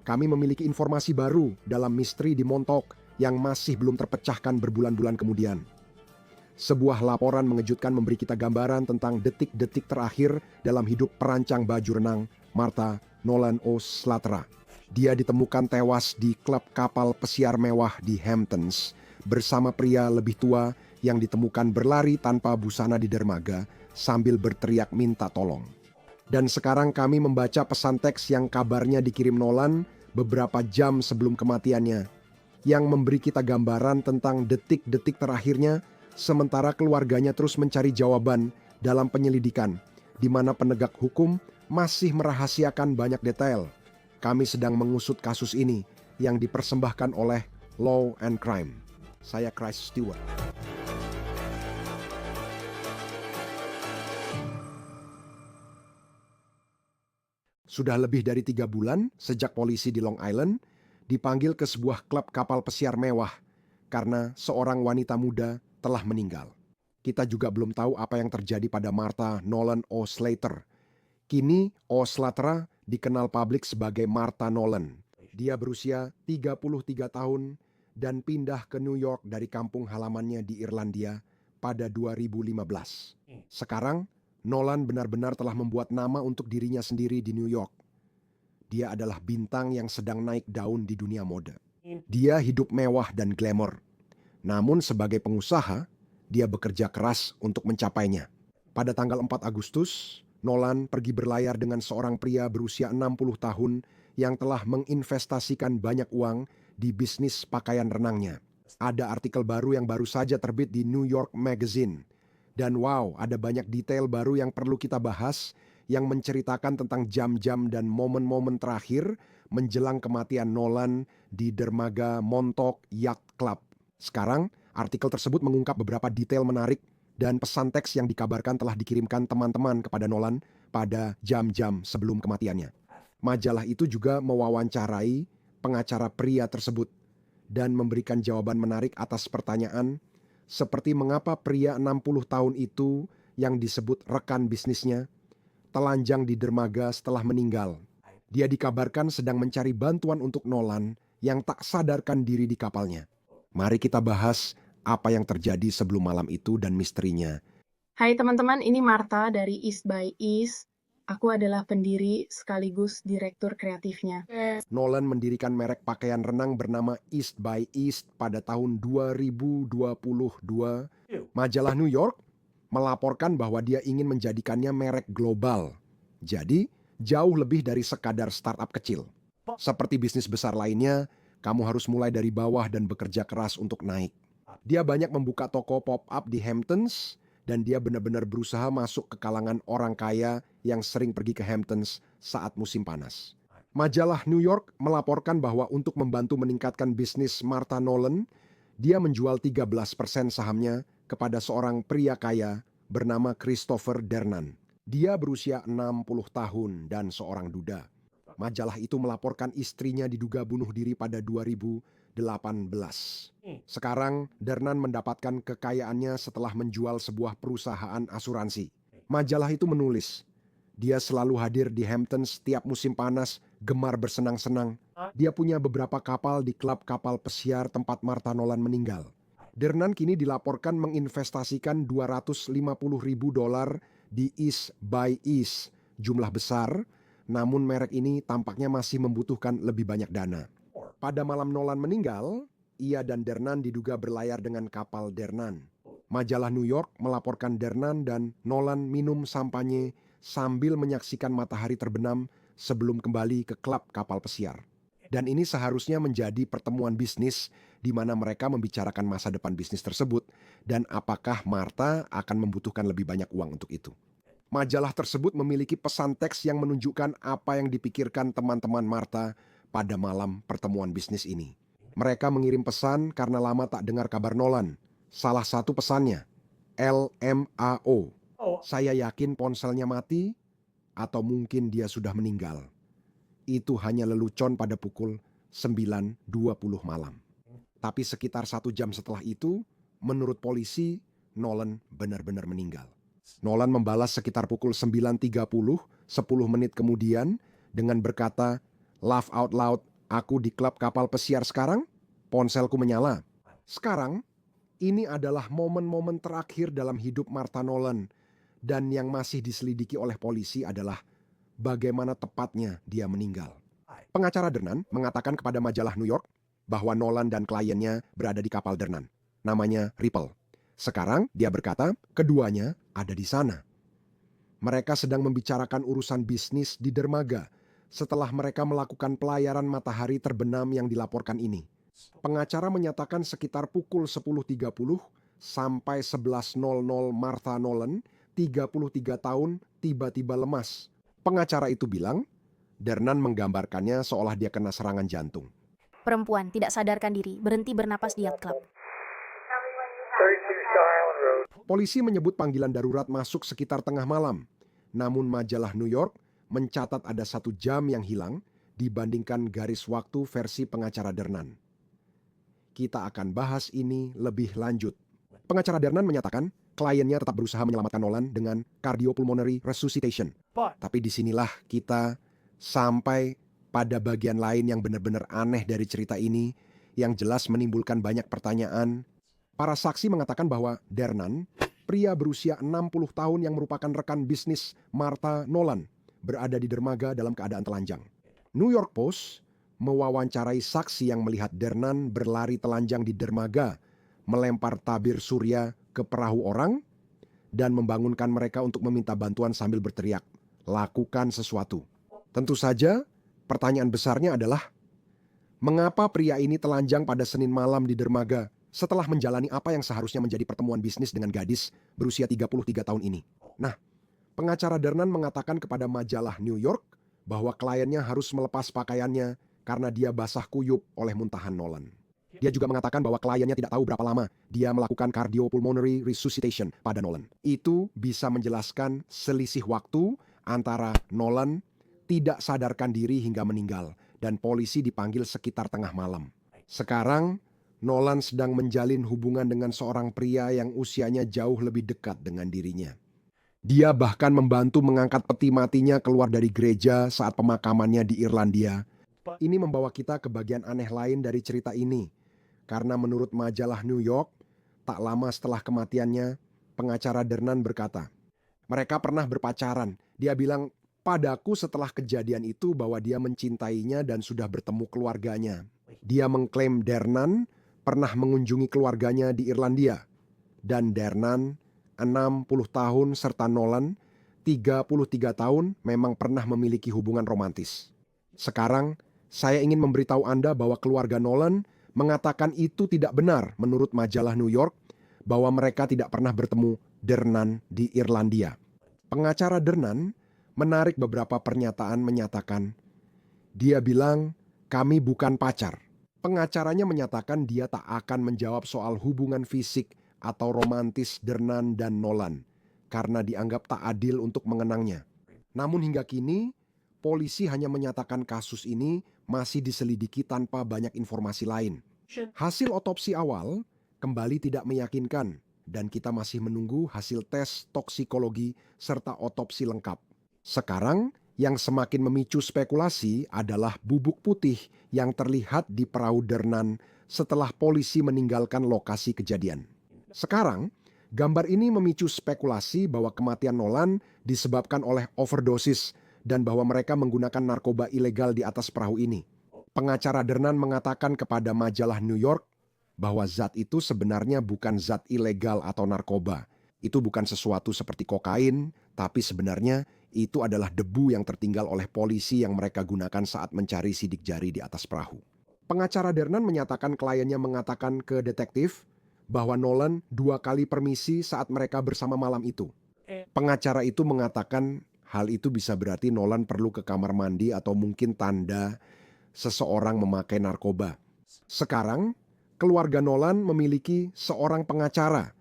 Kami memiliki informasi baru dalam misteri di Montauk yang masih belum terpecahkan berbulan-bulan kemudian. Sebuah laporan mengejutkan memberi kita gambaran tentang detik-detik terakhir dalam hidup perancang baju renang Martha Nolan O'Slattery. Dia ditemukan tewas di klub kapal pesiar mewah di Hamptons bersama pria lebih tua yang ditemukan berlari tanpa busana di dermaga sambil berteriak minta tolong. Dan sekarang kami membaca pesan teks yang kabarnya dikirim Nolan beberapa jam sebelum kematiannya, yang memberi kita gambaran tentang detik-detik terakhirnya sementara keluarganya terus mencari jawaban dalam penyelidikan, di mana penegak hukum masih merahasiakan banyak detail. Kami sedang mengusut kasus ini yang dipersembahkan oleh Law and Crime. Saya Chris Stewart. Sudah lebih dari 3 bulan sejak polisi di Long Island dipanggil ke sebuah klub kapal pesiar mewah karena seorang wanita muda telah meninggal. Kita juga belum tahu apa yang terjadi pada Martha Nolan O'Slattery. Kini O'Slattery dikenal publik sebagai Martha Nolan. Dia berusia 33 tahun dan pindah ke New York dari kampung halamannya di Irlandia pada 2015. Sekarang, Nolan benar-benar telah membuat nama untuk dirinya sendiri di New York. Dia adalah bintang yang sedang naik daun di dunia mode. Dia hidup mewah dan glamor. Namun sebagai pengusaha, dia bekerja keras untuk mencapainya. Pada tanggal 4 Agustus, Nolan pergi berlayar dengan seorang pria berusia 60 tahun yang telah menginvestasikan banyak uang di bisnis pakaian renangnya. Ada artikel baru yang baru saja terbit di New York Magazine. Dan wow, ada banyak detail baru yang perlu kita bahas yang menceritakan tentang jam-jam dan momen-momen terakhir menjelang kematian Nolan di dermaga Montauk Yacht Club. Sekarang, artikel tersebut mengungkap beberapa detail menarik dan pesan teks yang dikabarkan telah dikirimkan teman-teman kepada Nolan pada jam-jam sebelum kematiannya. Majalah itu juga mewawancarai pengacara pria tersebut dan memberikan jawaban menarik atas pertanyaan seperti mengapa pria 60 tahun itu yang disebut rekan bisnisnya telanjang di dermaga setelah meninggal. Dia dikabarkan sedang mencari bantuan untuk Nolan yang tak sadarkan diri di kapalnya. Mari kita bahas apa yang terjadi sebelum malam itu dan misterinya. Hai teman-teman, ini Martha dari East by East. Aku adalah pendiri sekaligus direktur kreatifnya. Nolan mendirikan merek pakaian renang bernama East by East pada tahun 2022. Majalah New York melaporkan bahwa dia ingin menjadikannya merek global. Jadi, jauh lebih dari sekadar startup kecil. Seperti bisnis besar lainnya, kamu harus mulai dari bawah dan bekerja keras untuk naik. Dia banyak membuka toko pop-up di Hamptons, dan dia benar-benar berusaha masuk ke kalangan orang kaya yang sering pergi ke Hamptons saat musim panas. Majalah New York melaporkan bahwa untuk membantu meningkatkan bisnis Martha Nolan, dia menjual 13% sahamnya kepada seorang pria kaya bernama Christopher Dernan. Dia berusia 60 tahun dan seorang duda. Majalah itu melaporkan istrinya diduga bunuh diri pada 2018. Sekarang, Dernan mendapatkan kekayaannya setelah menjual sebuah perusahaan asuransi. Majalah itu menulis, dia selalu hadir di Hamptons setiap musim panas, gemar bersenang-senang. Dia punya beberapa kapal di klub kapal pesiar tempat Martha Nolan meninggal. Dernan kini dilaporkan menginvestasikan $250.000 di East by East, jumlah besar, namun merek ini tampaknya masih membutuhkan lebih banyak dana. Pada malam Nolan meninggal, ia dan Dernan diduga berlayar dengan kapal Dernan. Majalah New York melaporkan Dernan dan Nolan minum sampanye sambil menyaksikan matahari terbenam sebelum kembali ke klub kapal pesiar. Dan ini seharusnya menjadi pertemuan bisnis di mana mereka membicarakan masa depan bisnis tersebut dan apakah Martha akan membutuhkan lebih banyak uang untuk itu. Majalah tersebut memiliki pesan teks yang menunjukkan apa yang dipikirkan teman-teman Martha pada malam pertemuan bisnis ini. Mereka mengirim pesan karena lama tak dengar kabar Nolan. Salah satu pesannya, LMAO. Saya yakin ponselnya mati atau mungkin dia sudah meninggal. Itu hanya lelucon pada pukul 9.20 malam. Tapi sekitar 1 jam setelah itu, menurut polisi, Nolan benar-benar meninggal. Nolan membalas sekitar pukul 9.30, 10 menit kemudian, dengan berkata, "Laugh out loud, Aku di klub kapal pesiar sekarang, ponselku menyala. Sekarang, ini adalah momen-momen terakhir dalam hidup Martha Nolan. Dan yang masih diselidiki oleh polisi adalah bagaimana tepatnya dia meninggal. Pengacara Dernan mengatakan kepada majalah New York bahwa Nolan dan kliennya berada di kapal Dernan. Namanya Ripple. Sekarang dia berkata keduanya ada di sana. Mereka sedang membicarakan urusan bisnis di dermaga setelah mereka melakukan pelayaran matahari terbenam yang dilaporkan ini. Pengacara menyatakan sekitar pukul 10.30 sampai 11.00 Martha Nolan, 33 tahun, tiba-tiba lemas. Pengacara itu bilang, Dernan menggambarkannya seolah dia kena serangan jantung. Perempuan tidak sadarkan diri, berhenti bernapas di yacht club. Polisi menyebut panggilan darurat masuk sekitar tengah malam. Namun majalah New York mencatat ada 1 jam yang hilang dibandingkan garis waktu versi pengacara Dernan. Kita akan bahas ini lebih lanjut. Pengacara Dernan menyatakan kliennya tetap berusaha menyelamatkan Nolan dengan cardiopulmonary resuscitation. Tapi disinilah kita sampai pada bagian lain yang benar-benar aneh dari cerita ini yang jelas menimbulkan banyak pertanyaan. Para saksi mengatakan bahwa Dernan, pria berusia 60 tahun yang merupakan rekan bisnis Martha Nolan, berada di dermaga dalam keadaan telanjang. New York Post mewawancarai saksi yang melihat Dernan berlari telanjang di dermaga, melempar tabir surya ke perahu orang, dan membangunkan mereka untuk meminta bantuan sambil berteriak, "Lakukan sesuatu." Tentu saja, pertanyaan besarnya adalah, mengapa pria ini telanjang pada Senin malam di dermaga setelah menjalani apa yang seharusnya menjadi pertemuan bisnis dengan gadis berusia 33 tahun ini? Nah, pengacara Dernan mengatakan kepada majalah New York bahwa kliennya harus melepas pakaiannya karena dia basah kuyup oleh muntahan Nolan. Dia juga mengatakan bahwa kliennya tidak tahu berapa lama dia melakukan cardiopulmonary resuscitation pada Nolan. Itu bisa menjelaskan selisih waktu antara Nolan tidak sadarkan diri hingga meninggal dan polisi dipanggil sekitar tengah malam. Sekarang, Nolan sedang menjalin hubungan dengan seorang pria yang usianya jauh lebih dekat dengan dirinya. Dia bahkan membantu mengangkat peti matinya keluar dari gereja saat pemakamannya di Irlandia. Ini membawa kita ke bagian aneh lain dari cerita ini. Karena menurut majalah New York, tak lama setelah kematiannya, pengacara Dernan berkata, mereka pernah berpacaran. Dia bilang padaku setelah kejadian itu bahwa dia mencintainya dan sudah bertemu keluarganya. Dia mengklaim Dernan pernah mengunjungi keluarganya di Irlandia. Dan Dernan 60 tahun serta Nolan 33 tahun memang pernah memiliki hubungan romantis. Sekarang, saya ingin memberitahu Anda bahwa keluarga Nolan mengatakan itu tidak benar menurut majalah New York bahwa mereka tidak pernah bertemu Dernan di Irlandia. Pengacara Dernan menarik beberapa pernyataan menyatakan, dia bilang, kami bukan pacar. Pengacaranya menyatakan dia tak akan menjawab soal hubungan fisik atau romantis Dernan dan Nolan karena dianggap tak adil untuk mengenangnya. Namun hingga kini, polisi hanya menyatakan kasus ini masih diselidiki tanpa banyak informasi lain. Hasil otopsi awal kembali tidak meyakinkan dan kita masih menunggu hasil tes toksikologi serta otopsi lengkap. Sekarang, yang semakin memicu spekulasi adalah bubuk putih yang terlihat di perahu Dernan setelah polisi meninggalkan lokasi kejadian. Sekarang, gambar ini memicu spekulasi bahwa kematian Nolan disebabkan oleh overdosis dan bahwa mereka menggunakan narkoba ilegal di atas perahu ini. Pengacara Dernan mengatakan kepada majalah New York bahwa zat itu sebenarnya bukan zat ilegal atau narkoba. Itu bukan sesuatu seperti kokain, tapi sebenarnya itu adalah debu yang tertinggal oleh polisi yang mereka gunakan saat mencari sidik jari di atas perahu. Pengacara Dernan menyatakan kliennya mengatakan ke detektif bahwa Nolan 2 kali permisi saat mereka bersama malam itu. Pengacara itu mengatakan hal itu bisa berarti Nolan perlu ke kamar mandi atau mungkin tanda seseorang memakai narkoba. Sekarang, keluarga Nolan memiliki seorang pengacara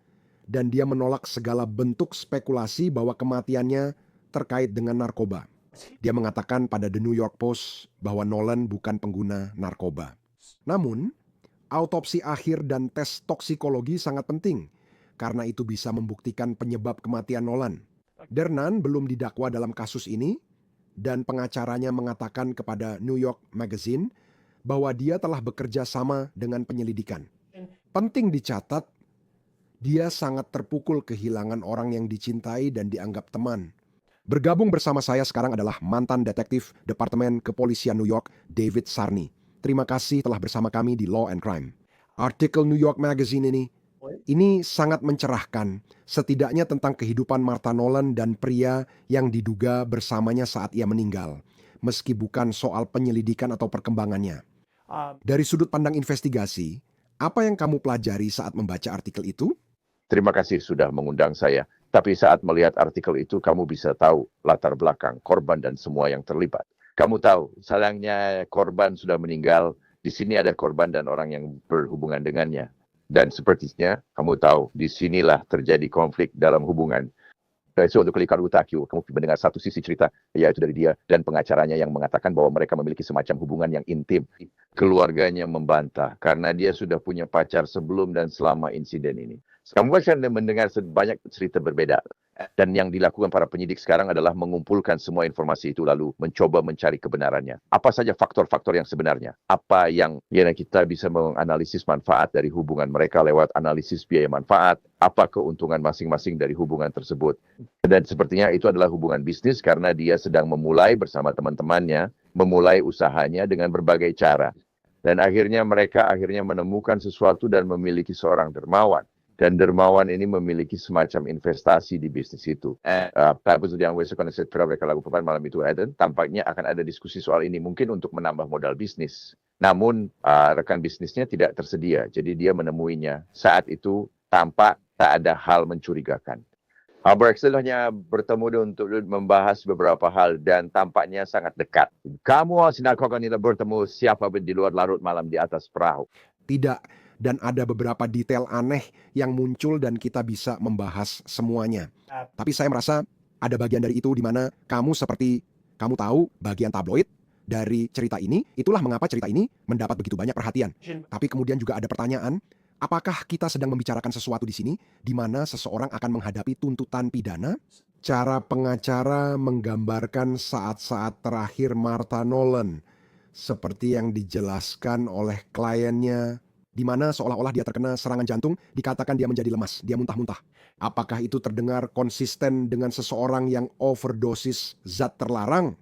dan dia menolak segala bentuk spekulasi bahwa kematiannya terkait dengan narkoba. Dia mengatakan pada The New York Post bahwa Nolan bukan pengguna narkoba. Namun, autopsi akhir dan tes toksikologi sangat penting karena itu bisa membuktikan penyebab kematian Nolan. Dernan belum didakwa dalam kasus ini dan pengacaranya mengatakan kepada New York Magazine bahwa dia telah bekerja sama dengan penyelidikan. Penting dicatat, dia sangat terpukul kehilangan orang yang dicintai dan dianggap teman. Bergabung bersama saya sekarang adalah mantan detektif Departemen Kepolisian New York, David Sarny. Terima kasih telah bersama kami di Law and Crime. Artikel New York Magazine ini sangat mencerahkan, setidaknya tentang kehidupan Martha Nolan dan pria yang diduga bersamanya saat ia meninggal, meski bukan soal penyelidikan atau perkembangannya. Dari sudut pandang investigasi, apa yang kamu pelajari saat membaca artikel itu? Terima kasih sudah mengundang saya. Tapi saat melihat artikel itu, kamu bisa tahu latar belakang korban dan semua yang terlibat. Kamu tahu, sayangnya korban sudah meninggal. Di sini ada korban dan orang yang berhubungan dengannya. Dan sepertinya, kamu tahu, di sinilah terjadi konflik dalam hubungan. So, untuk kali Utakyu, kamu mendengar satu sisi cerita, yaitu dari dia dan pengacaranya yang mengatakan bahwa mereka memiliki semacam hubungan yang intim. Keluarganya membantah karena dia sudah punya pacar sebelum dan selama insiden ini. Kamu akan mendengar banyak cerita berbeda. Dan yang dilakukan para penyidik sekarang adalah mengumpulkan semua informasi itu lalu mencoba mencari kebenarannya. Apa saja faktor-faktor yang sebenarnya? Apa yang kita bisa menganalisis manfaat dari hubungan mereka lewat analisis biaya manfaat? Apa keuntungan masing-masing dari hubungan tersebut? Dan sepertinya itu adalah hubungan bisnis karena dia sedang memulai bersama teman-temannya, memulai usahanya dengan berbagai cara. Dan akhirnya mereka menemukan sesuatu dan memiliki seorang dermawan. Dan dermawan ini memiliki semacam investasi di bisnis itu. Tapos yang malam itu tampaknya akan ada diskusi soal ini mungkin untuk menambah modal bisnis. Namun rekan bisnisnya tidak tersedia, jadi dia menemuinya. Saat itu tampak tak ada hal mencurigakan. Berhasil hanya bertemu untuk membahas beberapa hal dan tampaknya sangat dekat. Kamu sinakogani bertemu siapa di luar larut malam di atas perahu? Tidak. Dan ada beberapa detail aneh yang muncul dan kita bisa membahas semuanya. Tapi saya merasa ada bagian dari itu di mana kamu tahu bagian tabloid dari cerita ini, itulah mengapa cerita ini mendapat begitu banyak perhatian. Tapi kemudian juga ada pertanyaan, apakah kita sedang membicarakan sesuatu di sini di mana seseorang akan menghadapi tuntutan pidana? Cara pengacara menggambarkan saat-saat terakhir Martha Nolan seperti yang dijelaskan oleh kliennya, di mana seolah-olah dia terkena serangan jantung, dikatakan dia menjadi lemas, dia muntah-muntah. Apakah itu terdengar konsisten dengan seseorang yang overdosis zat terlarang?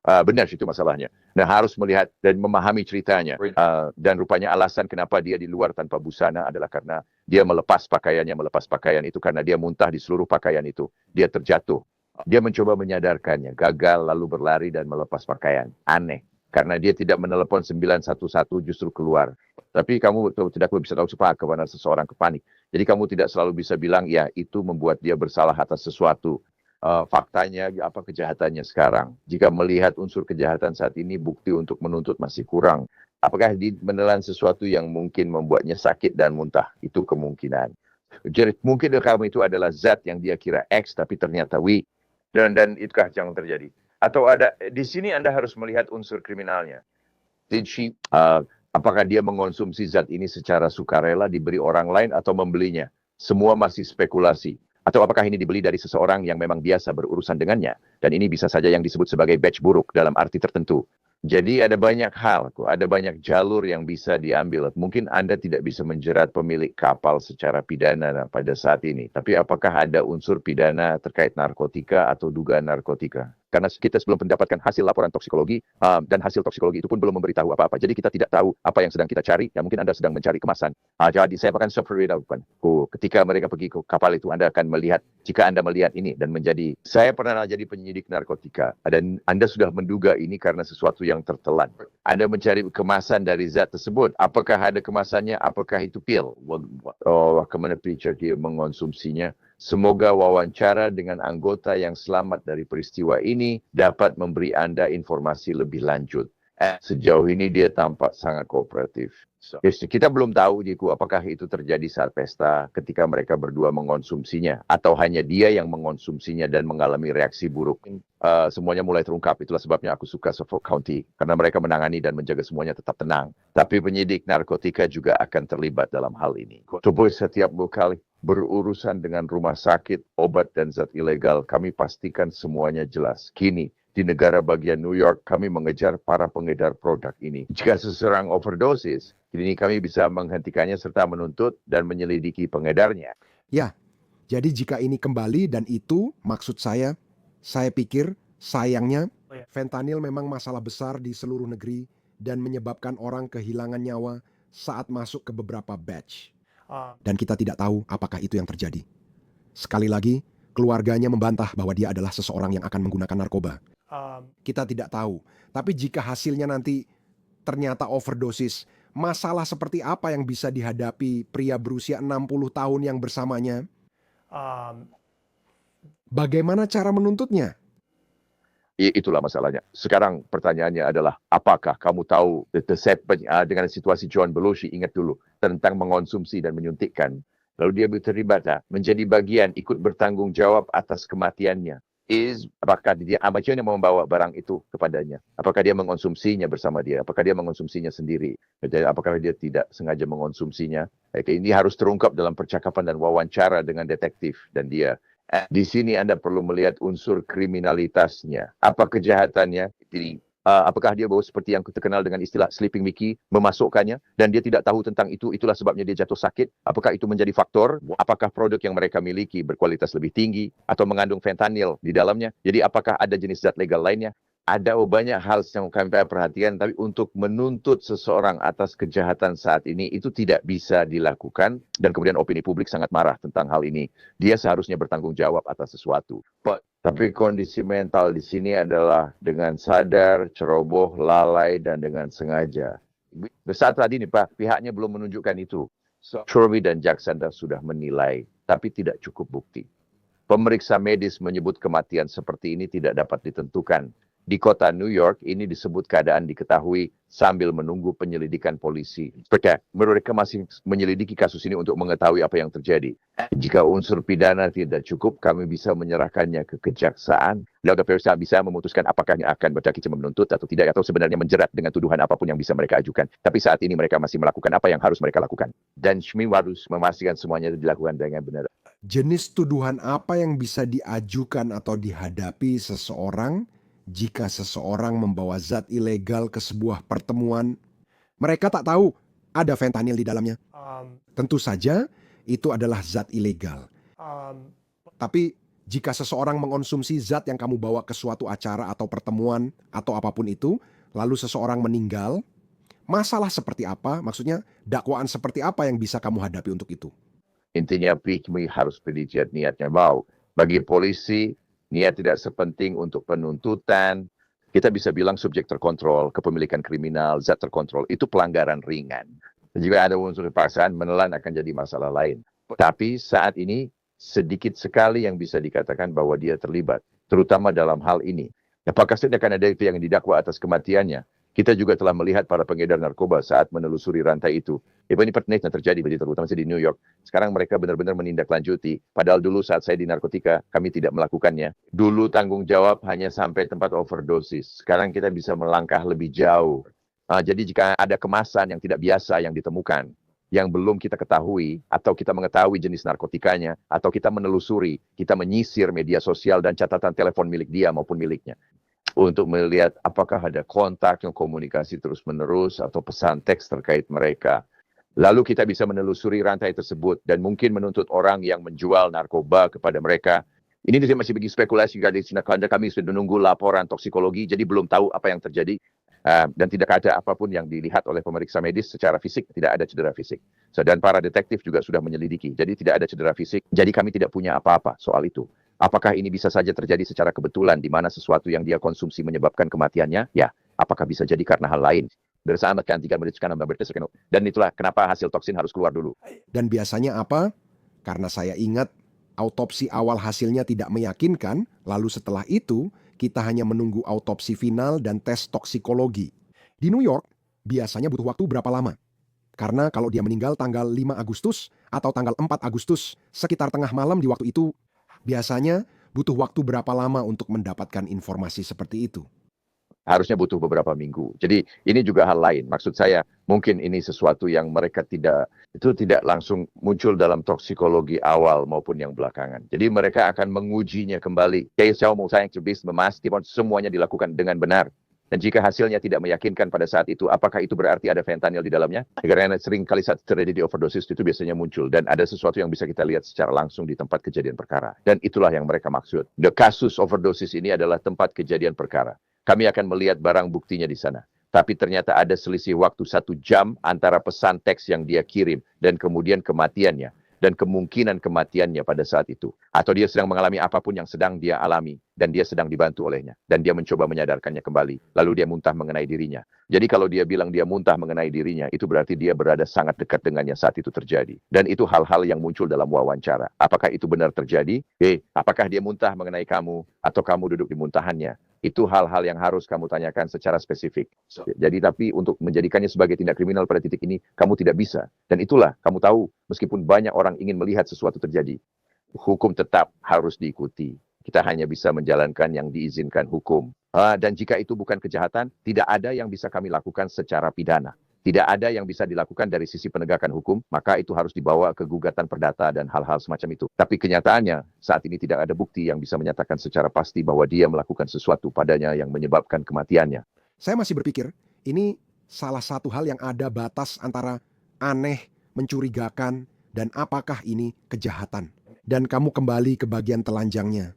Benar itu masalahnya. Nah, harus melihat dan memahami ceritanya. Dan rupanya alasan kenapa dia di luar tanpa busana adalah karena dia melepas pakaian itu karena dia muntah di seluruh pakaian itu. Dia terjatuh. Dia mencoba menyadarkannya, gagal lalu berlari dan melepas pakaian. Aneh. Karena dia tidak menelepon 911 justru keluar. Tapi kamu tidak bisa tahu kepada seseorang kepanik. Jadi kamu tidak selalu bisa bilang, ya itu membuat dia bersalah atas sesuatu. Faktanya, apa kejahatannya sekarang. Jika melihat unsur kejahatan saat ini, bukti untuk menuntut masih kurang. Apakah dia menelan sesuatu yang mungkin membuatnya sakit dan muntah? Itu kemungkinan. Jadi mungkin kamu itu adalah zat yang dia kira X, tapi ternyata Y. Dan itukah yang terjadi? Atau ada di sini Anda harus melihat unsur kriminalnya. Apakah dia mengonsumsi zat ini secara sukarela diberi orang lain atau membelinya? Semua masih spekulasi. Atau apakah ini dibeli dari seseorang yang memang biasa berurusan dengannya? Dan ini bisa saja yang disebut sebagai batch buruk dalam arti tertentu. Jadi ada banyak hal, ada banyak jalur yang bisa diambil. Mungkin Anda tidak bisa menjerat pemilik kapal secara pidana pada saat ini. Tapi apakah ada unsur pidana terkait narkotika atau dugaan narkotika? Karena kita belum mendapatkan hasil laporan toksikologi, dan hasil toksikologi itu pun belum memberitahu apa-apa. Jadi kita tidak tahu apa yang sedang kita cari. Ya mungkin Anda sedang mencari kemasan. Jadi saya akan seperti ketika mereka pergi ke kapal itu, Anda akan melihat, jika Anda melihat ini dan menjadi, saya pernah jadi penyidik narkotika. Dan Anda sudah menduga ini karena sesuatu yang tertelan. Anda mencari kemasan dari zat tersebut. Apakah ada kemasannya? Apakah itu pil? Kemana pitcher dia mengonsumsinya? Semoga wawancara dengan anggota yang selamat dari peristiwa ini dapat memberi Anda informasi lebih lanjut. Sejauh ini dia tampak sangat kooperatif. Kita belum tahu apakah itu terjadi saat pesta ketika mereka berdua mengonsumsinya atau hanya dia yang mengonsumsinya dan mengalami reaksi buruk. Semuanya mulai terungkap. Itulah sebabnya aku suka Suffolk County karena mereka menangani dan menjaga semuanya tetap tenang. Tapi penyidik narkotika juga akan terlibat dalam hal ini. Coba setiap kali berurusan dengan rumah sakit, obat dan zat ilegal, kami pastikan semuanya jelas. Kini di negara bagian New York, kami mengejar para pengedar produk ini. Jika seseorang overdosis, kini kami bisa menghentikannya serta menuntut dan menyelidiki pengedarnya. Ya, jadi jika ini kembali dan itu maksud saya pikir sayangnya fentanyl memang masalah besar di seluruh negeri dan menyebabkan orang kehilangan nyawa saat masuk ke beberapa batch. Dan kita tidak tahu apakah itu yang terjadi. Sekali lagi, keluarganya membantah bahwa dia adalah seseorang yang akan menggunakan narkoba. Kita tidak tahu. Tapi jika hasilnya nanti ternyata overdosis, masalah seperti apa yang bisa dihadapi pria berusia 60 tahun yang bersamanya? Bagaimana cara menuntutnya? Itulah masalahnya. Sekarang pertanyaannya adalah, apakah kamu tahu dengan situasi John Belushi, ingat dulu, tentang mengonsumsi dan menyuntikkan. Lalu dia terlibat menjadi bagian ikut bertanggung jawab atas kematiannya. Apakah dia amatir yang membawa barang itu kepadanya? Apakah dia mengonsumsinya bersama dia? Apakah dia mengonsumsinya sendiri? Apakah dia tidak sengaja mengonsumsinya? Ini harus terungkap dalam percakapan dan wawancara dengan detektif dan dia. Di sini Anda perlu melihat unsur kriminalitasnya. Apa kejahatannya? Apakah dia baru seperti yang terkenal dengan istilah sleeping Mickey, memasukkannya dan dia tidak tahu tentang itu, itulah sebabnya dia jatuh sakit? Apakah itu menjadi faktor? Apakah produk yang mereka miliki berkualitas lebih tinggi atau mengandung fentanyl di dalamnya? Jadi apakah ada jenis zat legal lainnya? Ada banyak hal yang kami perhatikan, tapi untuk menuntut seseorang atas kejahatan saat ini itu tidak bisa dilakukan dan kemudian opini publik sangat marah tentang hal ini. Dia seharusnya bertanggung jawab atas sesuatu. Tapi kondisi mental di sini adalah dengan sadar, ceroboh, lalai, dan dengan sengaja. Saat tadi nih Pak, pihaknya belum menunjukkan itu. Shirley dan Jack Sanders sudah menilai, tapi tidak cukup bukti. Pemeriksa medis menyebut kematian seperti ini tidak dapat ditentukan. Di kota New York, ini disebut keadaan diketahui sambil menunggu penyelidikan polisi. Mereka masih menyelidiki kasus ini untuk mengetahui apa yang terjadi. Jika unsur pidana tidak cukup, kami bisa menyerahkannya ke kejaksaan. Lalu periksa bisa memutuskan apakah akan berdaki cuma menuntut atau tidak, atau sebenarnya menjerat dengan tuduhan apapun yang bisa mereka ajukan. Tapi saat ini mereka masih melakukan apa yang harus mereka lakukan. Dan Shmi harus memastikan semuanya dilakukan dengan benar. Jenis tuduhan apa yang bisa diajukan atau dihadapi seseorang jika seseorang membawa zat ilegal ke sebuah pertemuan? Mereka tak tahu ada fentanyl di dalamnya. Tentu saja itu adalah zat ilegal. Tapi jika seseorang mengonsumsi zat yang kamu bawa ke suatu acara atau pertemuan atau apapun itu, lalu seseorang meninggal, masalah seperti apa? Maksudnya dakwaan seperti apa yang bisa kamu hadapi untuk itu? Intinya kami harus pelajari niatnya. Bagi polisi, niat tidak sepenting untuk penuntutan. Kita bisa bilang subjek terkontrol, kepemilikan kriminal, zat terkontrol, itu pelanggaran ringan. Dan jika ada unsur paksaan, menelan akan jadi masalah lain. Tapi saat ini, sedikit sekali yang bisa dikatakan bahwa dia terlibat, terutama dalam hal ini. Apakah akan ada yang didakwa atas kematiannya? Kita juga telah melihat para pengedar narkoba saat menelusuri rantai itu. Ini pernah terjadi, terutama di New York. Sekarang mereka benar-benar menindaklanjuti. Padahal dulu saat saya di narkotika, kami tidak melakukannya. Dulu tanggung jawab hanya sampai tempat overdosis. Sekarang kita bisa melangkah lebih jauh. Jadi jika ada kemasan yang tidak biasa yang ditemukan, yang belum kita ketahui, atau kita mengetahui jenis narkotikanya, atau kita menelusuri, kita menyisir media sosial dan catatan telepon milik dia maupun miliknya, untuk melihat apakah ada kontak yang komunikasi terus-menerus atau pesan teks terkait mereka. Lalu kita bisa menelusuri rantai tersebut dan mungkin menuntut orang yang menjual narkoba kepada mereka. Ini masih bagi spekulasi, karena kami sudah menunggu laporan toksikologi, jadi belum tahu apa yang terjadi. Dan tidak ada apapun yang dilihat oleh pemeriksa medis secara fisik, tidak ada cedera fisik. Dan para detektif juga sudah menyelidiki, jadi tidak ada cedera fisik. Jadi kami tidak punya apa-apa soal itu. Apakah ini bisa saja terjadi secara kebetulan di mana sesuatu yang dia konsumsi menyebabkan kematiannya? Ya, apakah bisa jadi karena hal lain? Bersamakan 3 menit sekarang berdasarkan. Dan itulah kenapa hasil toksin harus keluar dulu. Dan biasanya apa? Karena saya ingat autopsi awal hasilnya tidak meyakinkan, lalu setelah itu kita hanya menunggu autopsi final dan tes toksikologi. Di New York, biasanya butuh waktu berapa lama? Karena kalau dia meninggal tanggal 5 Agustus atau tanggal 4 Agustus, sekitar tengah malam di waktu itu, biasanya butuh waktu berapa lama untuk mendapatkan informasi seperti itu? harusnya butuh beberapa minggu. Jadi ini juga hal lain. Maksud saya mungkin ini sesuatu yang mereka tidak langsung muncul dalam toksikologi awal maupun yang belakangan. Jadi mereka akan mengujinya kembali. Kayak saya mau memastikan semuanya dilakukan dengan benar. Dan jika hasilnya tidak meyakinkan pada saat itu, apakah itu berarti ada fentanyl di dalamnya? Karena sering kali saat terjadi di overdosis itu biasanya muncul. Dan ada sesuatu yang bisa kita lihat secara langsung di tempat kejadian perkara. Dan itulah yang mereka maksud. The kasus overdosis ini adalah tempat kejadian perkara. Kami akan melihat barang buktinya di sana. Tapi ternyata ada selisih waktu 1 jam antara pesan teks yang dia kirim dan kemudian kematiannya. Dan kemungkinan kematiannya pada saat itu. Atau dia sedang mengalami apapun yang sedang dia alami. Dan dia sedang dibantu olehnya. Dan dia mencoba menyadarkannya kembali. Lalu dia muntah mengenai dirinya. Jadi kalau dia bilang dia muntah mengenai dirinya, itu berarti dia berada sangat dekat dengannya saat itu terjadi. Dan itu hal-hal yang muncul dalam wawancara. Apakah itu benar terjadi? Apakah dia muntah mengenai kamu? Atau kamu duduk di muntahannya? Itu hal-hal yang harus kamu tanyakan secara spesifik. Jadi tapi untuk menjadikannya sebagai tindak kriminal pada titik ini, kamu tidak bisa. Dan itulah, kamu tahu, meskipun banyak orang ingin melihat sesuatu terjadi, hukum tetap harus diikuti. Kita hanya bisa menjalankan yang diizinkan hukum. Dan jika itu bukan kejahatan, tidak ada yang bisa kami lakukan secara pidana. Tidak ada yang bisa dilakukan dari sisi penegakan hukum, maka itu harus dibawa ke gugatan perdata dan hal-hal semacam itu. Tapi kenyataannya, saat ini tidak ada bukti yang bisa menyatakan secara pasti bahwa dia melakukan sesuatu padanya yang menyebabkan kematiannya. Saya masih berpikir, ini salah satu hal yang ada batas antara aneh, mencurigakan, dan apakah ini kejahatan. Dan kamu kembali ke bagian telanjangnya.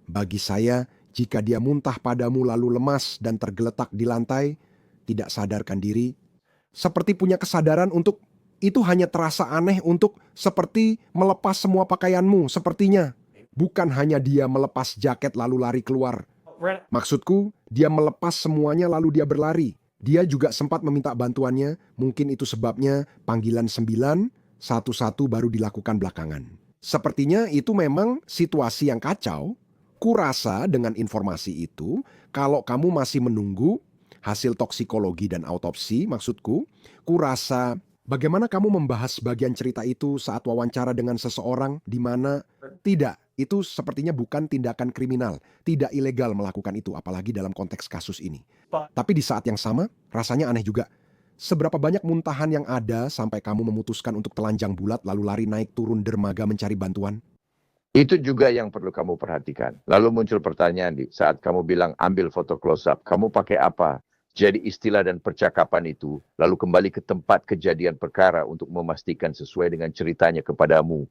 Bagi saya, jika dia muntah padamu lalu lemas dan tergeletak di lantai, tidak sadarkan diri, seperti punya kesadaran untuk itu hanya terasa aneh untuk seperti melepas semua pakaianmu sepertinya. Bukan hanya dia melepas jaket lalu lari keluar. Maksudku, dia melepas semuanya lalu dia berlari. Dia juga sempat meminta bantuannya, mungkin itu sebabnya panggilan 9, 1-1 baru dilakukan belakangan. Sepertinya itu memang situasi yang kacau. Kurasa dengan informasi itu, kalau kamu masih menunggu hasil toksikologi dan autopsi, maksudku, kurasa bagaimana kamu membahas bagian cerita itu saat wawancara dengan seseorang di mana tidak, itu sepertinya bukan tindakan kriminal, tidak ilegal melakukan itu, apalagi dalam konteks kasus ini. Tapi di saat yang sama, rasanya aneh juga. Seberapa banyak muntahan yang ada sampai kamu memutuskan untuk telanjang bulat lalu lari naik turun dermaga mencari bantuan? Itu juga yang perlu kamu perhatikan. Lalu muncul pertanyaan, saat kamu bilang ambil foto close up, kamu pakai apa? Jadi istilah dan percakapan itu, lalu kembali ke tempat kejadian perkara untuk memastikan sesuai dengan ceritanya kepadamu.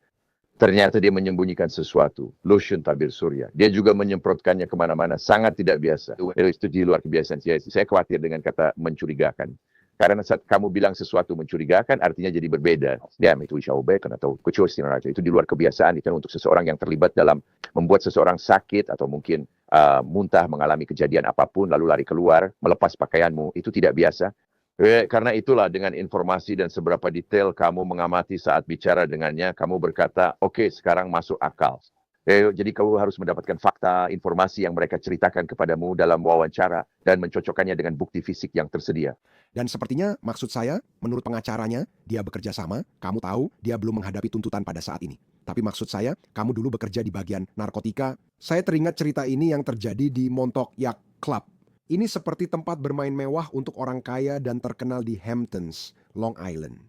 Ternyata dia menyembunyikan sesuatu, lotion tabir surya. Dia juga menyemprotkannya kemana-mana, sangat tidak biasa. Itu di luar kebiasaan. Saya khawatir dengan kata mencurigakan. Karena saat kamu bilang sesuatu mencurigakan, artinya jadi berbeda. Ya, itu isyaubekan atau kecuali itu di luar kebiasaan. Itu untuk seseorang yang terlibat dalam membuat seseorang sakit atau mungkin muntah, mengalami kejadian apapun, lalu lari keluar, melepas pakaianmu. Itu tidak biasa. Karena itulah dengan informasi dan seberapa detail kamu mengamati saat bicara dengannya, kamu berkata, oke, sekarang masuk akal. Jadi kamu harus mendapatkan fakta, informasi yang mereka ceritakan kepadamu dalam wawancara dan mencocokkannya dengan bukti fisik yang tersedia. Dan sepertinya maksud saya, menurut pengacaranya, dia bekerja sama, kamu tahu dia belum menghadapi tuntutan pada saat ini. Tapi maksud saya, kamu dulu bekerja di bagian narkotika. Saya teringat cerita ini yang terjadi di Montauk Yacht Club. Ini seperti tempat bermain mewah untuk orang kaya dan terkenal di Hamptons, Long Island.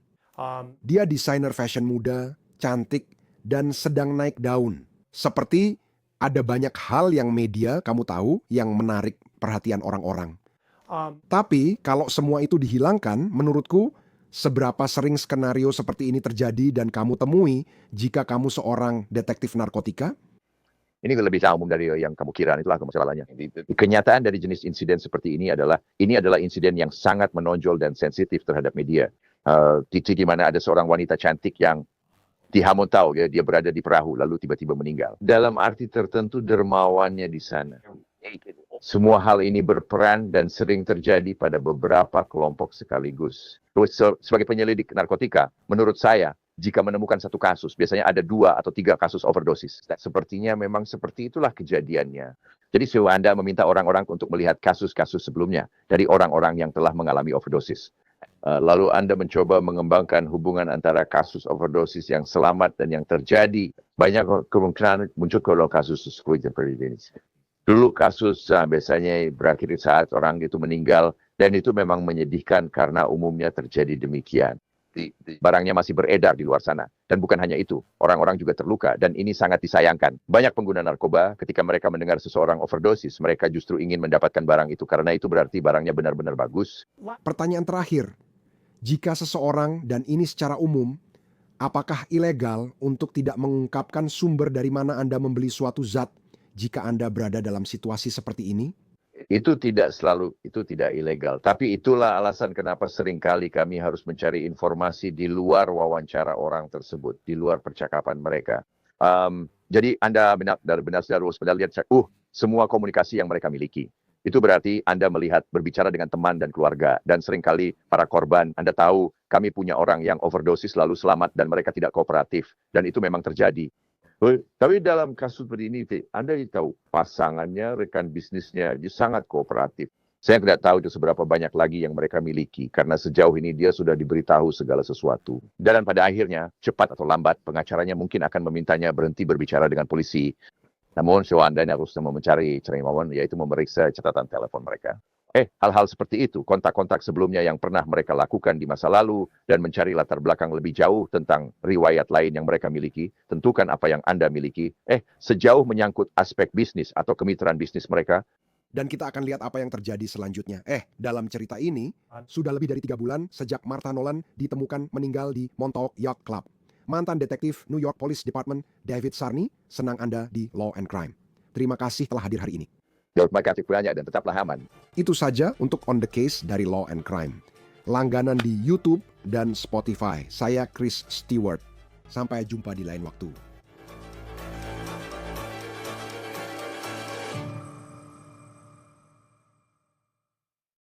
Dia desainer fashion muda, cantik, dan sedang naik daun. Seperti ada banyak hal yang media, kamu tahu, yang menarik perhatian orang-orang. Tapi kalau semua itu dihilangkan, menurutku, seberapa sering skenario seperti ini terjadi dan kamu temui jika kamu seorang detektif narkotika? Ini lebih umum dari yang kamu kira, itulah masalahnya. Kenyataan dari jenis insiden seperti ini adalah insiden yang sangat menonjol dan sensitif terhadap media. Di mana ada seorang wanita cantik yang dihamun tahu, ya, dia berada di perahu lalu tiba-tiba meninggal. Dalam arti tertentu dermawannya di sana. Semua hal ini berperan dan sering terjadi pada beberapa kelompok sekaligus. Sebagai penyelidik narkotika, menurut saya, jika menemukan satu kasus, biasanya ada 2 atau 3 kasus overdosis. Sepertinya memang seperti itulah kejadiannya. Jadi Anda meminta orang-orang untuk melihat kasus-kasus sebelumnya dari orang-orang yang telah mengalami overdosis. Lalu Anda mencoba mengembangkan hubungan antara kasus overdosis yang selamat dan yang terjadi. Banyak kemungkinan muncul kalau kasus seperti ini. Dulu kasus biasanya berakhir saat orang itu meninggal, dan itu memang menyedihkan karena umumnya terjadi demikian. Barangnya masih beredar di luar sana. Dan bukan hanya itu, orang-orang juga terluka, dan ini sangat disayangkan. Banyak pengguna narkoba, ketika mereka mendengar seseorang overdosis, mereka justru ingin mendapatkan barang itu, karena itu berarti barangnya benar-benar bagus. Pertanyaan terakhir, jika seseorang, dan ini secara umum, apakah ilegal untuk tidak mengungkapkan sumber dari mana Anda membeli suatu zat jika Anda berada dalam situasi seperti ini? Itu tidak ilegal. Tapi itulah alasan kenapa seringkali kami harus mencari informasi di luar wawancara orang tersebut, di luar percakapan mereka. Jadi Anda benar-benar lihat semua komunikasi yang mereka miliki. Itu berarti Anda melihat berbicara dengan teman dan keluarga. Dan seringkali para korban, Anda tahu kami punya orang yang overdosis lalu selamat dan mereka tidak kooperatif. Dan itu memang terjadi. Tapi dalam kasus seperti ini, Anda tahu pasangannya, rekan bisnisnya, dia sangat kooperatif. Saya tidak tahu itu seberapa banyak lagi yang mereka miliki, karena sejauh ini dia sudah diberitahu segala sesuatu. Dan pada akhirnya, cepat atau lambat, pengacaranya mungkin akan memintanya berhenti berbicara dengan polisi. Namun, Anda harus mencari cermawon, yaitu memeriksa catatan telepon mereka. Hal-hal seperti itu, kontak-kontak sebelumnya yang pernah mereka lakukan di masa lalu, dan mencari latar belakang lebih jauh tentang riwayat lain yang mereka miliki, tentukan apa yang Anda miliki, sejauh menyangkut aspek bisnis atau kemitraan bisnis mereka. Dan kita akan lihat apa yang terjadi selanjutnya. Dalam cerita ini, sudah lebih dari 3 bulan sejak Martha Nolan ditemukan meninggal di Montauk Yacht Club. Mantan detektif New York Police Department, David Sarney, senang Anda di Law and Crime. Terima kasih telah hadir hari ini. Terima kasih banyak dan tetaplah aman. Itu saja untuk On The Case dari Law and Crime. Langganan di YouTube dan Spotify. Saya Chris Stewart. Sampai jumpa di lain waktu.